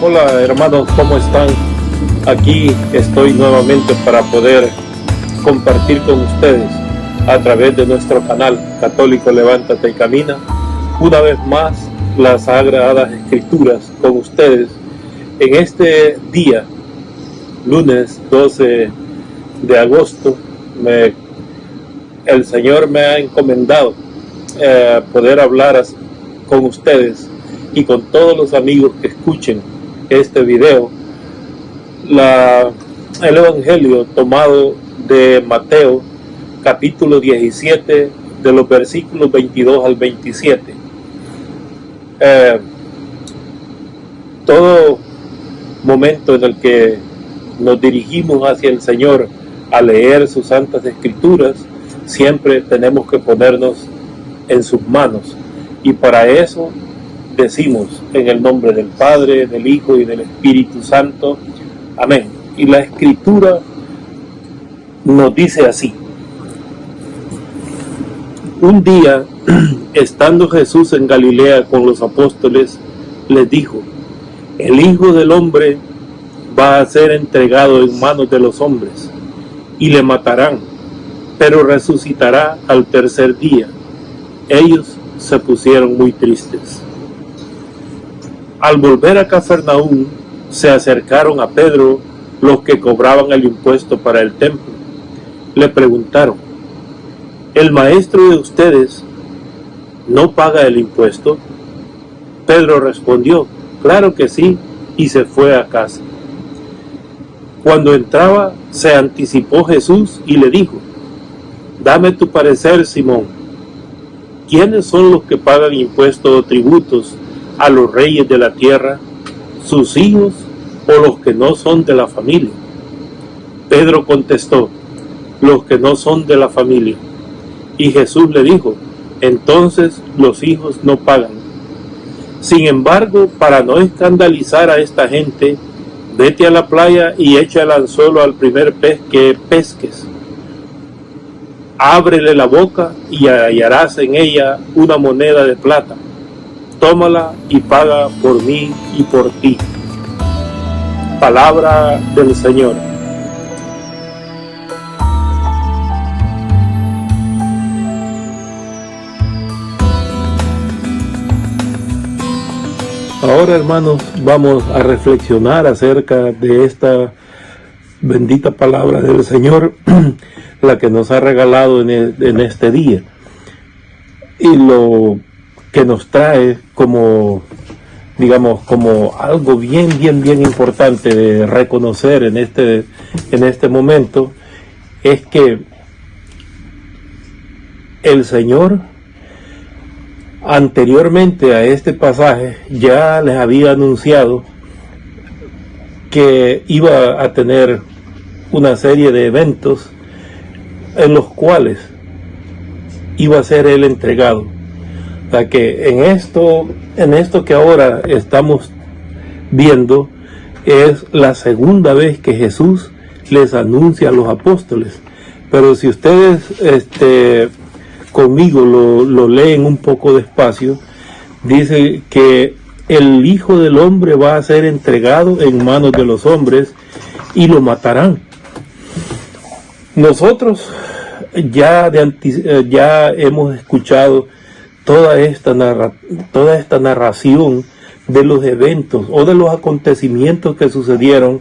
Hola hermanos, ¿cómo están? Aquí estoy nuevamente para poder compartir con ustedes a través de nuestro canal Católico Levántate y Camina, una vez más las Sagradas Escrituras con ustedes en este día, lunes 12 de agosto. El Señor me ha encomendado poder hablar con ustedes y con todos los amigos que escuchen este video, el Evangelio tomado de Mateo, capítulo 17, de los versículos 22 al 27. Todo momento en el que nos dirigimos hacia el Señor a leer sus santas escrituras, siempre tenemos que ponernos en sus manos, y para eso decimos en el nombre del Padre, del Hijo y del Espíritu Santo. Amén. Y la Escritura nos dice así: un día, estando Jesús en Galilea con los apóstoles, les dijo: el Hijo del Hombre va a ser entregado en manos de los hombres, y le matarán, pero resucitará al tercer día. Ellos se pusieron muy tristes. Al volver a Cafarnaúm, se acercaron a Pedro los que cobraban el impuesto para el templo. Le preguntaron: ¿el maestro de ustedes no paga el impuesto? Pedro respondió: claro que sí, y se fue a casa. Cuando entraba, se anticipó Jesús y le dijo: dame tu parecer, Simón. ¿Quiénes son los que pagan impuestos o tributos a los reyes de la tierra, sus hijos o los que no son de la familia? Pedro contestó: los que no son de la familia. Y Jesús le dijo: entonces los hijos no pagan. Sin embargo, para no escandalizar a esta gente, vete a la playa y echa el anzuelo al primer pez que pesques. Ábrele la boca y hallarás en ella una moneda de plata. Tómala y paga por mí y por ti. Palabra del Señor. Ahora, hermanos, vamos a reflexionar acerca de esta bendita palabra del Señor, la que nos ha regalado en este día, y lo que nos trae como, digamos, como algo bien importante de reconocer en este momento, es que el Señor anteriormente a este pasaje ya les había anunciado que iba a tener una serie de eventos en los cuales iba a ser él entregado. O sea que en esto que ahora estamos viendo es la segunda vez que Jesús les anuncia a los apóstoles. Pero si ustedes conmigo lo leen un poco despacio, dice que el Hijo del Hombre va a ser entregado en manos de los hombres y lo matarán. Nosotros ya hemos escuchado toda esta narración de los eventos o de los acontecimientos que sucedieron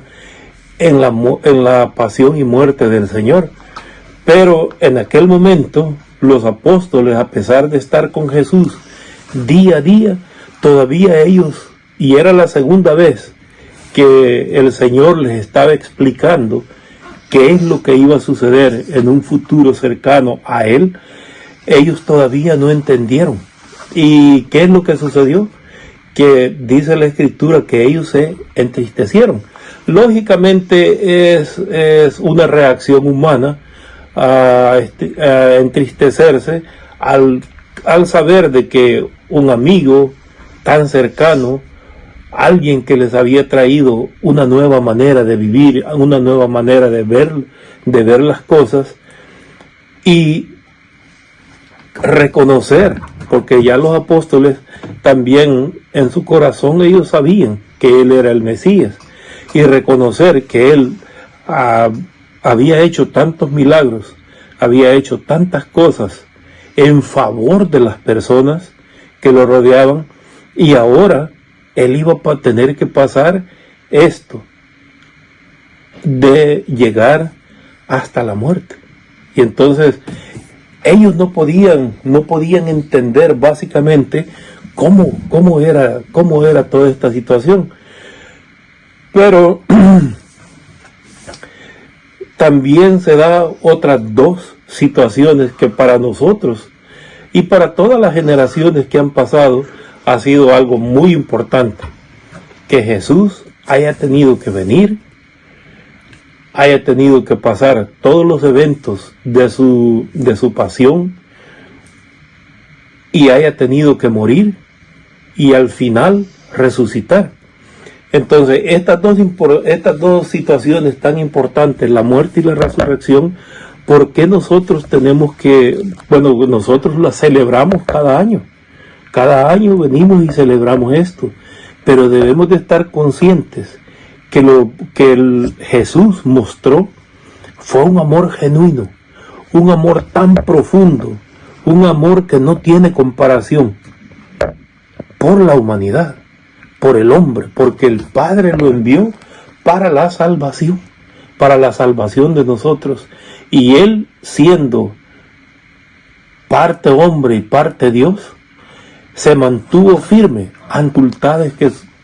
en la pasión y muerte del Señor. Pero en aquel momento los apóstoles, a pesar de estar con Jesús día a día, todavía ellos, y era la segunda vez que el Señor les estaba explicando qué es lo que iba a suceder en un futuro cercano a Él, ellos todavía no entendieron. ¿Y qué es lo que sucedió? Que dice la Escritura que ellos se entristecieron. Lógicamente es una reacción humana a entristecerse al saber de que un amigo tan cercano, alguien que les había traído una nueva manera de vivir, una nueva manera de ver las cosas, y reconocer, porque ya los apóstoles también en su corazón ellos sabían que Él era el Mesías y reconocer que Él había hecho tantos milagros, había hecho tantas cosas en favor de las personas que lo rodeaban, y ahora Él iba a tener que pasar esto de llegar hasta la muerte. Y entonces ellos no podían entender básicamente cómo era toda esta situación. Pero también se da otras dos situaciones que para nosotros y para todas las generaciones que han pasado ha sido algo muy importante, que Jesús haya tenido que venir, haya tenido que pasar todos los eventos de su pasión y haya tenido que morir y al final resucitar. Entonces, estas dos situaciones tan importantes, la muerte y la resurrección, ¿por qué nosotros tenemos que, nosotros las celebramos cada año? Cada año venimos y celebramos esto, pero debemos de estar conscientes que lo que Jesús mostró fue un amor genuino, un amor tan profundo, un amor que no tiene comparación por la humanidad, por el hombre, porque el Padre lo envió para la salvación de nosotros, y Él, siendo parte hombre y parte Dios, se mantuvo firme ante dificultades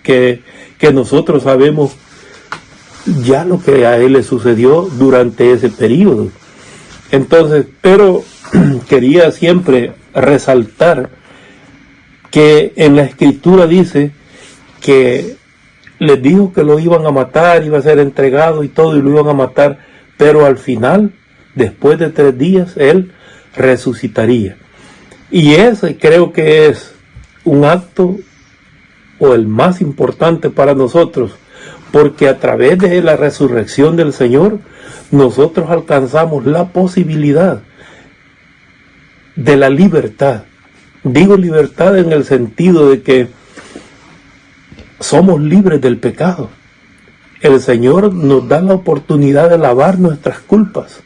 que nosotros sabemos ya lo que a Él le sucedió durante ese periodo. Entonces, pero quería siempre resaltar que en la Escritura dice que les dijo que lo iban a matar, iba a ser entregado y todo, y lo iban a matar, pero al final, después de 3 días, Él resucitaría. Y ese creo que es un acto o el más importante para nosotros, porque a través de la resurrección del Señor, nosotros alcanzamos la posibilidad de la libertad. Digo libertad en el sentido de que somos libres del pecado. El Señor nos da la oportunidad de lavar nuestras culpas,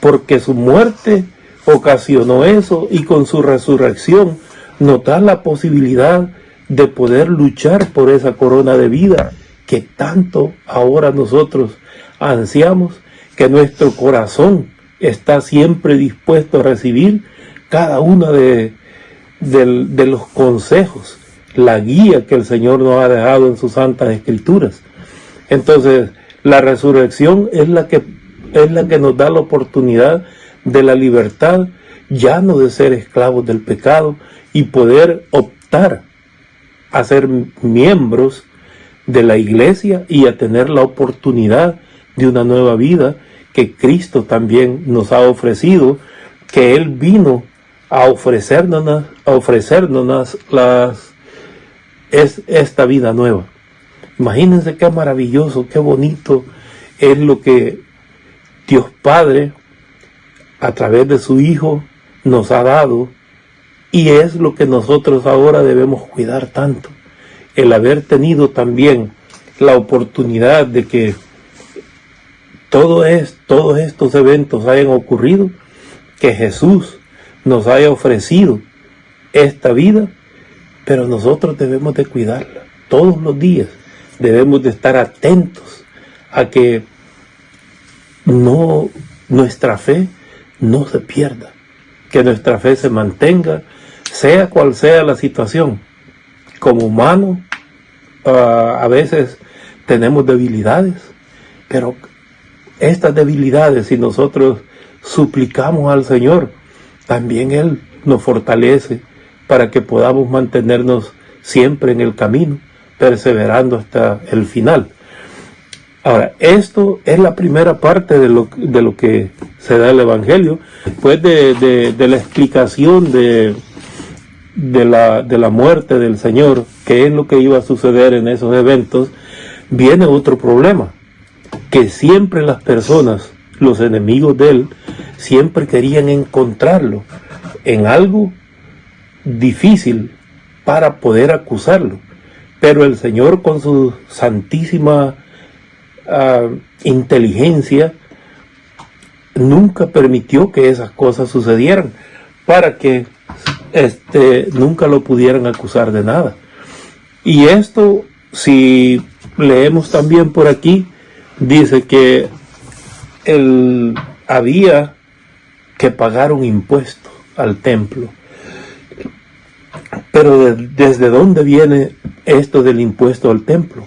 porque su muerte ocasionó eso, y con su resurrección nos da la posibilidad de poder luchar por esa corona de vida que tanto ahora nosotros ansiamos, que nuestro corazón está siempre dispuesto a recibir cada uno de los consejos, la guía que el Señor nos ha dejado en sus santas escrituras. Entonces, la resurrección es la que nos da la oportunidad de la libertad, ya no de ser esclavos del pecado, y poder optar a ser miembros de la iglesia y a tener la oportunidad de una nueva vida que Cristo también nos ha ofrecido, que Él vino a ofrecernos esta vida nueva. Imagínense qué maravilloso, qué bonito es lo que Dios Padre a través de su Hijo nos ha dado, y es lo que nosotros ahora debemos cuidar tanto, el haber tenido también la oportunidad de que todos estos eventos hayan ocurrido, que Jesús nos haya ofrecido esta vida, pero nosotros debemos de cuidarla todos los días. Debemos de estar atentos a que nuestra fe no se pierda, que nuestra fe se mantenga, sea cual sea la situación. Como humanos, a veces tenemos debilidades, pero estas debilidades, si nosotros suplicamos al Señor, también Él nos fortalece para que podamos mantenernos siempre en el camino, perseverando hasta el final. Ahora, esto es la primera parte de lo que se da el Evangelio. Pues de la explicación de la muerte del Señor, qué es lo que iba a suceder en esos eventos, viene otro problema, que siempre las personas, los enemigos de Él, siempre querían encontrarlo en algo difícil para poder acusarlo. Pero el Señor, con su santísima inteligencia, nunca permitió que esas cosas sucedieran, para que nunca lo pudieran acusar de nada. Y esto, si leemos también por aquí, dice que había que pagar un impuesto al templo. Pero ¿desde dónde viene esto del impuesto al templo?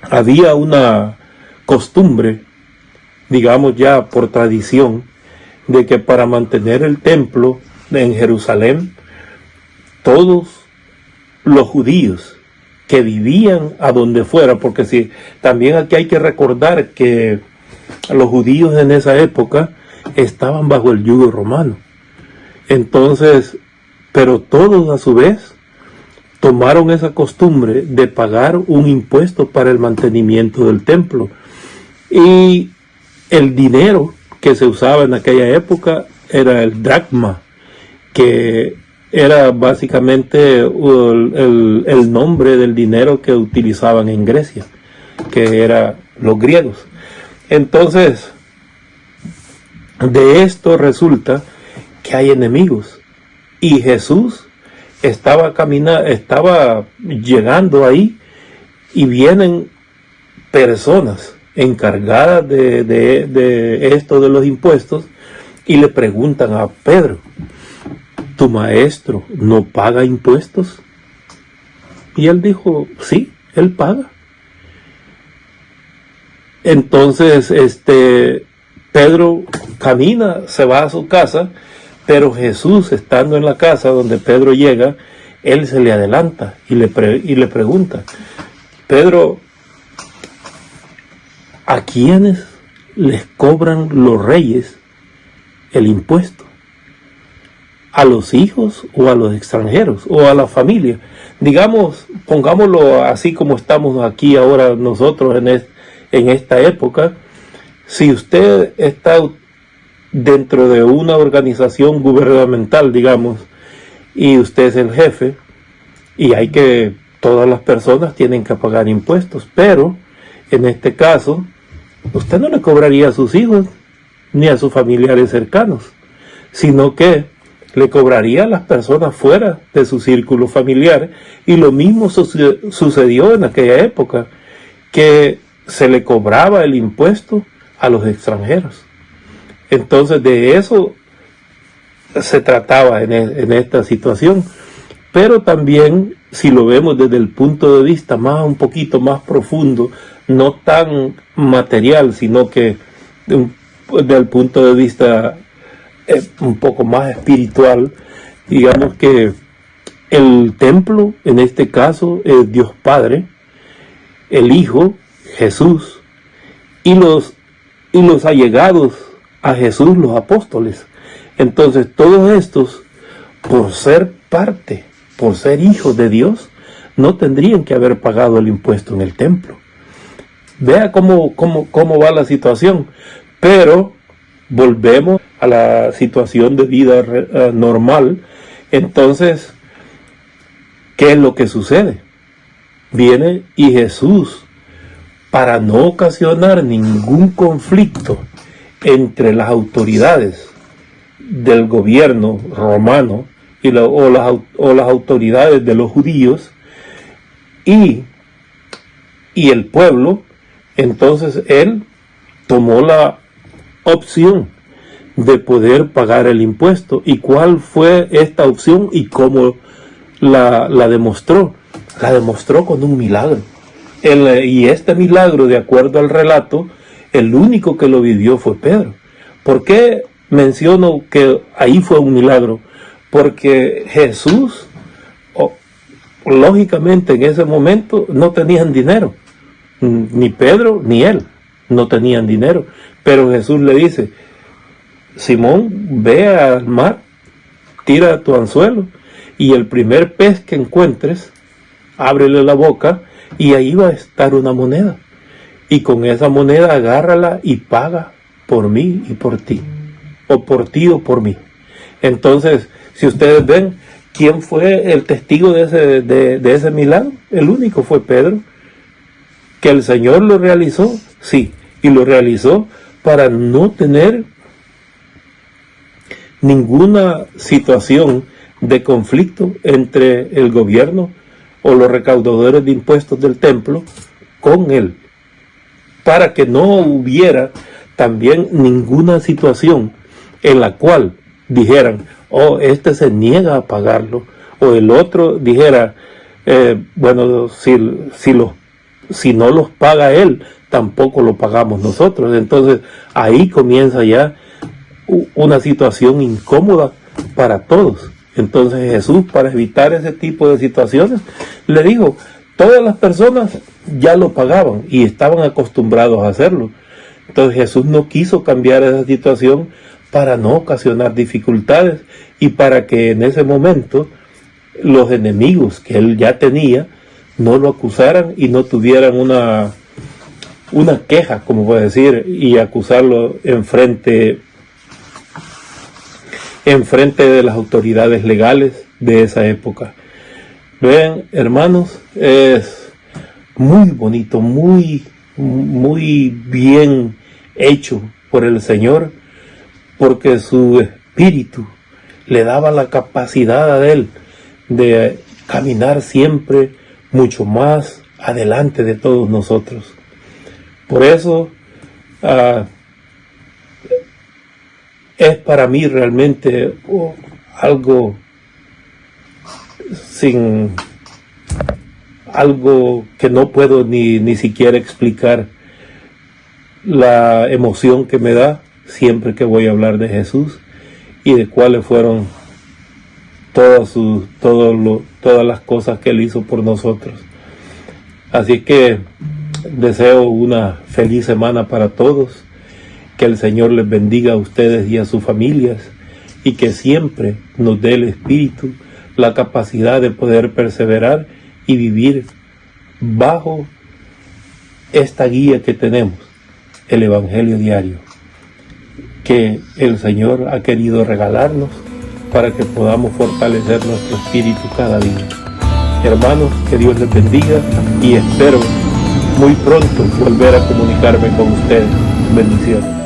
Había una costumbre, digamos ya por tradición, de que para mantener el templo en Jerusalén, todos los judíos que vivían a donde fuera, porque si también aquí hay que recordar que los judíos en esa época estaban bajo el yugo romano. Entonces, pero todos a su vez tomaron esa costumbre de pagar un impuesto para el mantenimiento del templo. Y el dinero que se usaba en aquella época era el dracma, que era básicamente el nombre del dinero que utilizaban en Grecia, que eran los griegos. Entonces, de esto resulta que hay enemigos. Y Jesús estaba llegando ahí, y vienen personas encargadas de esto de los impuestos, y le preguntan a Pedro: ¿tu maestro no paga impuestos? Y él dijo: sí, él paga. Entonces Pedro camina, se va a su casa, pero Jesús, estando en la casa donde Pedro llega, él se le adelanta y le pregunta: Pedro, ¿a quiénes les cobran los reyes el impuesto? ¿A los hijos o a los extranjeros o a la familia? Digamos, pongámoslo así como estamos aquí ahora nosotros en esta época. Si usted está dentro de una organización gubernamental, digamos, y usted es el jefe, y todas las personas tienen que pagar impuestos, pero en este caso, usted no le cobraría a sus hijos ni a sus familiares cercanos, sino que le cobraría a las personas fuera de su círculo familiar. Y lo mismo sucedió en aquella época, que se le cobraba el impuesto a los extranjeros. Entonces de eso se trataba en esta situación. Pero también, si lo vemos desde el punto de vista un poquito más profundo, no tan material, sino que desde el punto de vista un poco más espiritual, digamos que el templo, en este caso, es Dios Padre, el Hijo, Jesús, y los allegados a Jesús, los apóstoles. Entonces todos estos, por ser hijos de Dios, no tendrían que haber pagado el impuesto en el templo. Vea cómo va la situación. Pero volvemos a la situación de vida normal. Entonces, ¿qué es lo que sucede? Viene y Jesús, para no ocasionar ningún conflicto entre las autoridades del gobierno romano o las autoridades de los judíos y el pueblo, entonces él tomó la opción de poder pagar el impuesto. ¿Y cuál fue esta opción y cómo la demostró? La demostró con un milagro. Y este milagro, de acuerdo al relato, el único que lo vivió fue Pedro. ¿Por qué menciono que ahí fue un milagro? Porque Jesús, lógicamente en ese momento, no tenían dinero. Ni Pedro ni él no tenían dinero. Pero Jesús le dice: Simón, ve al mar, tira tu anzuelo, y el primer pez que encuentres, ábrele la boca, y ahí va a estar una moneda. Y con esa moneda agárrala y paga por mí y por ti. O por ti o por mí. Entonces, si ustedes ven, ¿Quién fue el testigo de ese milagro? El único fue Pedro. ¿Que el Señor lo realizó? Sí, y lo realizó para no tener ninguna situación de conflicto entre el gobierno o los recaudadores de impuestos del templo con él, para que no hubiera también ninguna situación en la cual dijeran, oh, este se niega a pagarlo, o el otro dijera, bueno, si no los paga él, tampoco lo pagamos nosotros. Entonces ahí comienza ya una situación incómoda para todos. Entonces Jesús, para evitar ese tipo de situaciones, le dijo, todas las personas ya lo pagaban y estaban acostumbrados a hacerlo. Entonces Jesús no quiso cambiar esa situación para no ocasionar dificultades y para que en ese momento los enemigos que él ya tenía no lo acusaran y no tuvieran una queja, como puede decir, y acusarlo en frente de las autoridades legales de esa época. Vean, hermanos, es muy bonito, muy bien hecho por el Señor, porque su espíritu le daba la capacidad a él de caminar siempre mucho más adelante de todos nosotros. Por eso es para mí realmente algo que no puedo ni siquiera explicar, la emoción que me da siempre que voy a hablar de Jesús y de cuáles fueron todas las cosas que él hizo por nosotros. Así que deseo una feliz semana para todos, que el Señor les bendiga a ustedes y a sus familias, y que siempre nos dé el Espíritu la capacidad de poder perseverar y vivir bajo esta guía que tenemos, el Evangelio diario, que el Señor ha querido regalarnos para que podamos fortalecer nuestro espíritu cada día. Hermanos, que Dios les bendiga y espero muy pronto volver a comunicarme con ustedes. Bendiciones.